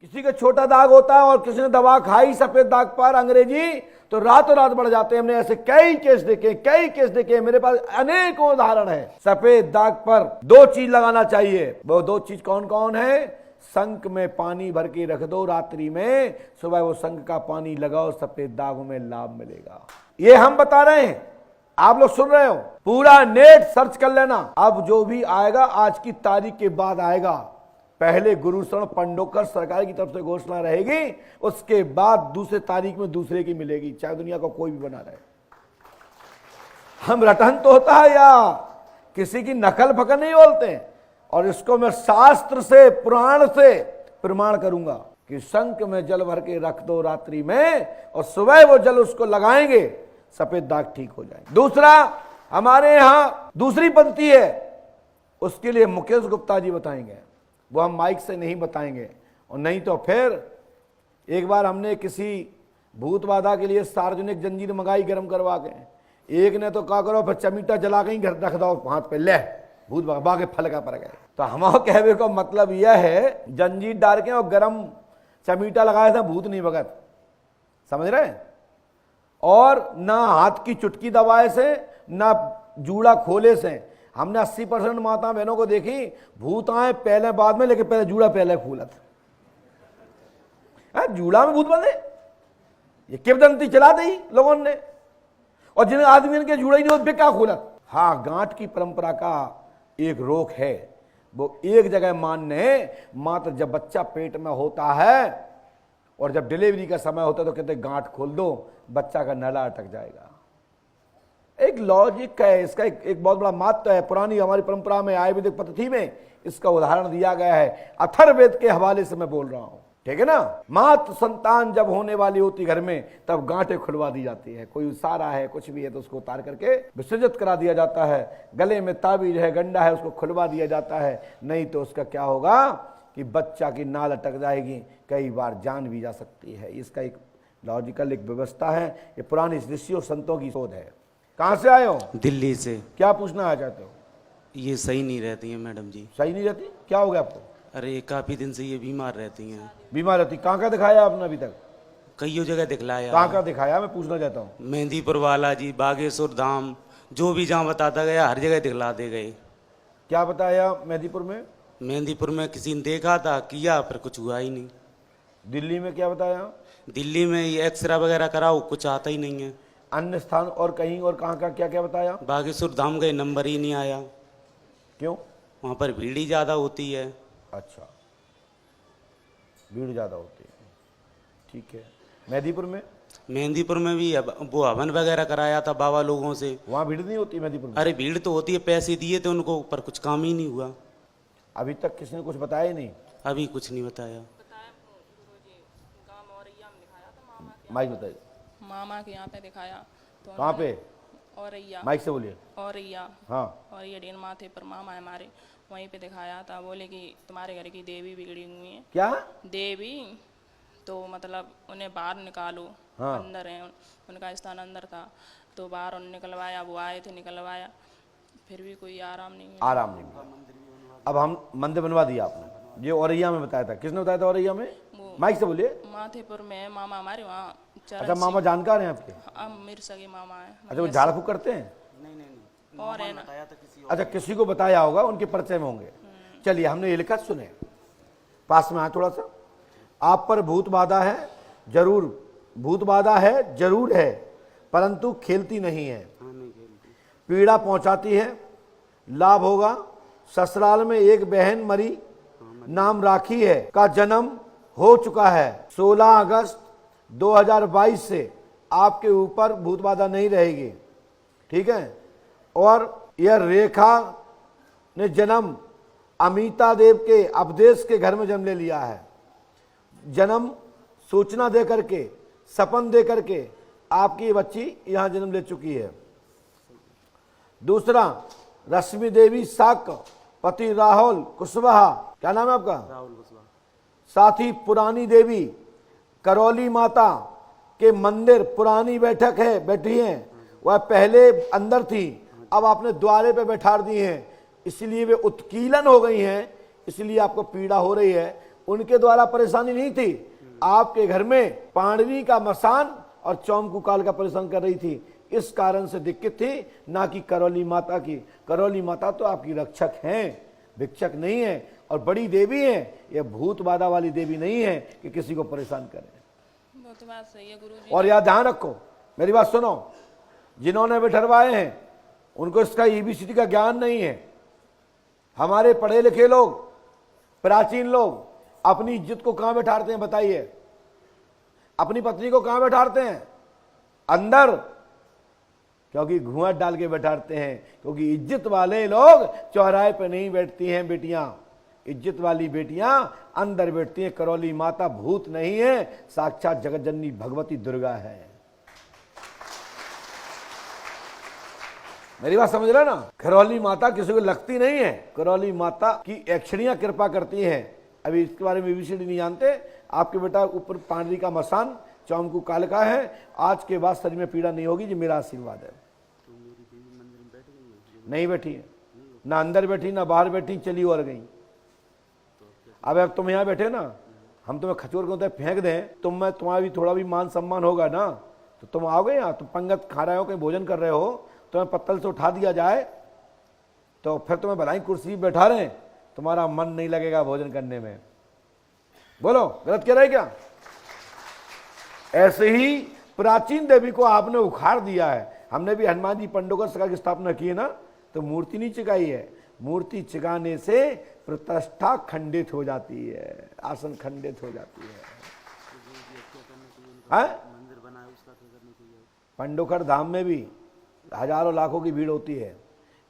किसी का छोटा दाग होता है और किसी ने दवा खाई सफेद दाग पर अंग्रेजी तो रातों रात बढ़ जाते हैं। हमने ऐसे कई केस देखे, मेरे पास अनेकों उदाहरण है। सफेद दाग पर दो चीज लगाना चाहिए। वो दो चीज कौन कौन है? शंख में पानी भर के रख दो रात्रि में, सुबह वो शंख का पानी लगाओ, सफेद दागों में लाभ मिलेगा। ये हम बता रहे हैं, आप लोग सुन रहे हो, पूरा नेट सर्च कर लेना। अब जो भी आएगा आज की तारीख के बाद आएगा। पहले गुरुशरण पंडोकर सरकार की तरफ से घोषणा रहेगी, उसके बाद दूसरे तारीख में दूसरे की मिलेगी, चाहे दुनिया का कोई भी बना रहे। हम रटन तो होता है या किसी की नकल फकल नहीं बोलते। और इसको मैं शास्त्र से पुराण से प्रमाण करूंगा कि शंख में जल भर के रख दो रात्रि में और सुबह वो जल उसको लगाएंगे, सफेद दाग ठीक हो जाएंगे। दूसरा, हमारे यहां दूसरी पद्धति है, उसके लिए मुकेश गुप्ता जी बताएंगे, वो हम माइक से नहीं बताएंगे। और नहीं तो फिर एक बार हमने किसी भूत बाधा के लिए सार्वजनिक जंजीर मंगाई गर्म करवा के, एक ने तो क्या करो फिर चमीटा जला के ही घर रख दो हाथ पे, ले भूत बागे फल का पर गए। तो हमारे कहने का मतलब यह है, जंजीर डाल के और गर्म चमीटा लगाया था, भूत नहीं भगत, समझ रहे हैं। और ना हाथ की चुटकी दबाए से, ना जूड़ा खोले से। हमने 80% माता बहनों को देखी, भूत आए पहले बाद में, लेकिन पहले जूड़ा पहले फूलत। जूड़ा में भूत बंधे, ये किंवदंती चला दी लोगों ने। और जिन आदमी के जूड़ा ही नहीं होते क्या खोलत। हाँ, गांठ की परंपरा का एक रोक है, वो एक जगह मान्य, मात्र जब बच्चा पेट में होता है और जब डिलीवरी का समय होता है तो कहते गांठ खोल दो, बच्चा का नला अटक जाएगा। एक लॉजिक है इसका, एक बहुत बड़ा महत्व है। पुरानी हमारी परंपरा में, आयुर्वेदिक पद्धति में इसका उदाहरण दिया गया है। अथर्ववेद के हवाले से मैं बोल रहा हूं, ठीक है ना। मात्र संतान जब होने वाली होती घर में, तब गांठें खुलवा दी जाती है। कोई उसारा है, कुछ भी है तो उसको उतार करके विसर्जित करा दिया जाता है। गले में ताबीज है, गंडा है, उसको खुलवा दिया जाता है। नहीं तो उसका क्या होगा कि बच्चा की नाल अटक जाएगी, कई बार जान भी जा सकती है। इसका एक लॉजिकल एक व्यवस्था है। ये पुरानी ऋषियों संतों की शोध है। कहां से आए हो? दिल्ली से। क्या पूछना आ चाहते हो? ये सही नहीं रहती हैं मैडम जी। सही नहीं रहती? क्या हो गया आपको? अरे काफी दिन से ये बीमार रहती हैं। बीमार रहती? कहाँ का दिखाया आपने अभी तक? कई जगह दिखलाया। कहाँ का दिखाया, मैं पूछना चाहता हूँ। मेहंदीपुर वाला जी, बागेश्वर धाम, जो भी जहाँ बताता गया हर जगह दिखला दे गए। क्या बताया मेहंदीपुर में? मेहंदीपुर में किसी ने देखा था, किया, फिर कुछ हुआ ही नहीं। दिल्ली में क्या बताया? दिल्ली में ये एक्सरे वगैरह कराओ, कुछ आता ही नहीं है। अन्य स्थान और कहीं और कहाँ का क्या क्या बताया? बागेश्वर धाम गए, नंबर ही नहीं आया। क्यों? वहाँ पर भीड़ ही ज़्यादा होती है। अच्छा, भीड़ ज़्यादा होती है, ठीक है। मेहंदीपुर में? मेहंदीपुर में भी वो हवन वगैरह कराया था बाबा लोगों से। वहाँ भीड़ नहीं होती मेहंदीपुर में? अरे भीड़ तो होती है, पैसे दिए थे उनको, पर कुछ काम ही नहीं हुआ। अभी तक किसी ने कुछ बताया ही नहीं? अभी कुछ नहीं बताया। माइक बताइए। मामा के यहाँ पे दिखाया तो कहाँ पे? औरैया। माइक से बोलिए। औरैया। हाँ। और ये डेन माथे पर मामा है हमारे, वहीं पे दिखाया था। बोले कि तुम्हारे घर की देवी बिगड़ी हुई है। क्या देवी? तो मतलब उन्हें बाहर निकालो। हाँ। अंदर है, उनका स्थान अंदर था, तो बाहर उन्हें निकलवाया। वो आए थे, निकलवाया, फिर भी कोई आराम नहीं मिला। आराम नहीं मिला। अब हम मंदिर बनवा दिया आपने, ये औरैया में बताया था। किसने बताया था औरैया में? माइक से बोलिए। माथेपुर में मामा हमारे वहाँ। अच्छा, मामा जानकार हैं आपके? मेरे सगे मामा है। अच्छा, वो झाड़ फूक करते हैं? नहीं। और है ना। अच्छा, किसी को बताया होगा, उनके परिचय में होंगे। चलिए, हमने ये लिखा, सुने, पास में आए थोड़ा सा। आप पर भूत बाधा है, जरूर भूत बाधा है, जरूर है, परंतु खेलती नहीं है, पीड़ा पहुंचाती है, लाभ होगा। ससुराल में एक बहन मरी, नाम राखी है, का जन्म हो चुका है। 16 अगस्त 2022 से आपके ऊपर भूत बाधा नहीं रहेगी, ठीक है। और यह रेखा ने जन्म अमिता देव के अपदेश के घर में जन्म ले लिया है। जन्म सूचना दे करके, सपन दे करके आपकी बच्ची यहां जन्म ले चुकी है। दूसरा, रश्मि देवी साक, पति राहुल कुशवाहा, क्या नाम है आपका? राहुल कुशवाहा। साथ ही पुरानी देवी करौली माता के मंदिर, पुरानी बैठक है, बैठी हैं, वह पहले अंदर थी, अब आपने द्वारे पे बैठा दी हैं, इसलिए वे उत्कीलन हो गई हैं, इसलिए आपको पीड़ा हो रही है। उनके द्वारा परेशानी नहीं थी, आपके घर में पांडवी का मसान और चौमकुकाल का परेशान कर रही थी। इस कारण से दिक्कत थी, ना कि करौली माता की। करौली माता तो आपकी रक्षक हैं, भिक्षक नहीं है, और बड़ी देवी है। ये भूत बाधा वाली देवी नहीं है कि किसी को परेशान करे। वो तो बात सही है गुरुजी। और याद ध्यान रखो, मेरी बात सुनो, जिन्होंने बिठरवाए हैं उनको इसका EBCD का ज्ञान नहीं है। हमारे पढ़े लिखे लोग, प्राचीन लोग अपनी इज्जत को कहां बैठाते हैं बताइए? अपनी पत्नी को कहां बैठाते हैं? अंदर, क्योंकि घूंघट डाल के बैठाते हैं। क्योंकि इज्जत वाले लोग चौराहे पे नहीं बैठती हैं बेटियां, इज्जत वाली बेटियां अंदर बैठती हैं। करौली माता भूत नहीं है, साक्षात जगत जननी भगवती दुर्गा है। मेरी बात समझ रहे ना? करौली माता किसी को लगती नहीं है, करौली माता की यक्षिणियां कृपा करती हैं। अभी इसके बारे में EBCD नहीं जानते, आपके बेटा ऊपर पांडवी का मसान चौमकुकाल का है, आज के बाद शरीर में पीड़ा नहीं होगी, जी मेरा आशीर्वाद है। नहीं बैठी है, ना अंदर बैठी ना बाहर बैठी, चली और गई। अब तुम यहाँ बैठे ना, हम तुम्हें खचोर के फेंक दें, तुम्हें तुम्हारा भी थोड़ा भी मान सम्मान होगा ना, तो तुम आओगे यहाँ, तुम पंगत खा रहे हो, कहीं भोजन कर रहे हो, तुम्हें पत्तल से उठा दिया जाए तो फिर तुम्हें भलाई कुर्सी बैठा रहे, तुम्हारा मन नहीं लगेगा भोजन करने में। बोलो गलत कह रहे क्या? ऐसे ही प्राचीन देवी को आपने उखाड़ दिया है। हमने भी हनुमान जी पंडोकर सभा की स्थापना की है ना, तो मूर्ति नहीं चिकाई है। मूर्ति चिकाने से प्रतिष्ठा खंडित हो जाती है, आसन खंडित हो जाती है। पंडोकर धाम में भी हजारों लाखों की भीड़ होती है।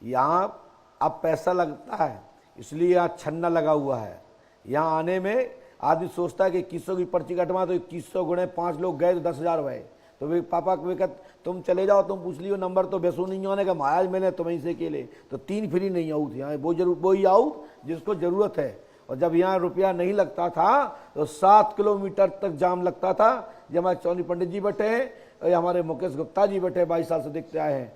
यहाँ अब पैसा लगता है, इसलिए यहाँ छन्ना लगा हुआ है। यहाँ आने में आदमी सोचता है कि 2100 की पर्ची कटवा, तो 2100 गुणे 5 लोग गए तो 10,000 हुए। तो वे पापा वे कहते तुम चले जाओ, तुम पूछ लियो नंबर, तो बेसू नहीं होने का महाराज मैंने तुम्हें से अकेले तो 3 फ्री नहीं आऊँ यहाँ, वो ही आऊँ जिसको जरूरत है। और जब यहाँ रुपया नहीं लगता था तो 7 किलोमीटर तक जाम लगता था। जब हमारे चौनी पंडित जी बैठे हैं, और हमारे मुकेश गुप्ता जी बैठे 22 साल से देखते आए हैं,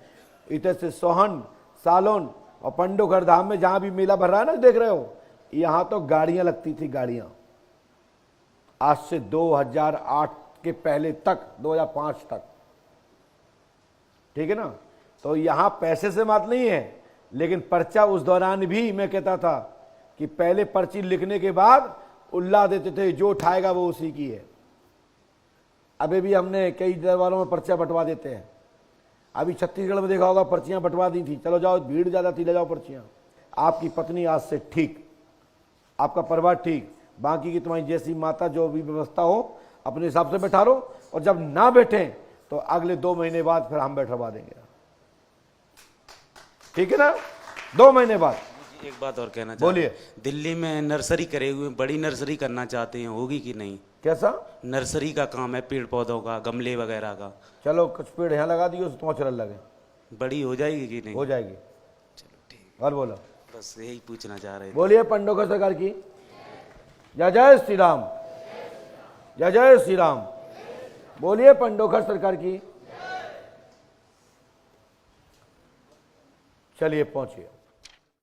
इधर से सोहन, सालोन और पंडोकर धाम में जहां भी मेला भर रहा है ना, देख रहे हो, यहां तो गाड़ियां लगती थी, गाड़ियां। आज से 2008 के पहले तक, 2005 तक, ठीक है ना। तो यहां पैसे से बात नहीं है, लेकिन पर्चा उस दौरान भी मैं कहता था कि पहले पर्ची लिखने के बाद उल्ला देते थे, जो उठाएगा वो उसी की है। अभी भी हमने कई दरबारों में पर्चा बंटवा देते हैं। अभी छत्तीसगढ़ में देखा होगा, पर्चियां बंटवा दी थी, चलो जाओ, भीड़ ज्यादा थी, ले जाओ पर्चियां। आपकी पत्नी आज से ठीक, आपका परिवार ठीक, बाकी की तुम्हारी जैसी माता जो भी व्यवस्था हो अपने हिसाब से बैठा लो। और जब ना बैठे तो अगले 2 महीने बाद फिर हम बैठवा देंगे, ठीक है ना? 2 महीने बाद। एक बात और कहना बोलिए। दिल्ली में नर्सरी करे हुए, बड़ी नर्सरी करना चाहते हैं, होगी कि नहीं? कैसा? नर्सरी का काम है, पेड़ पौधों का, गमले वगैरह का। चलो कुछ पेड़ यहाँ लगा दिए, तो चल लगे, बड़ी हो जाएगी कि नहीं? हो जाएगी। चलो ठीक, और बोलो। बस यही पूछना चाह रहे थे। बोलिए पंडोकर सरकार की जय जय श्री राम, जय जय श्री राम। बोलिए पंडोकर सरकार की। चलिए पहुंचिए।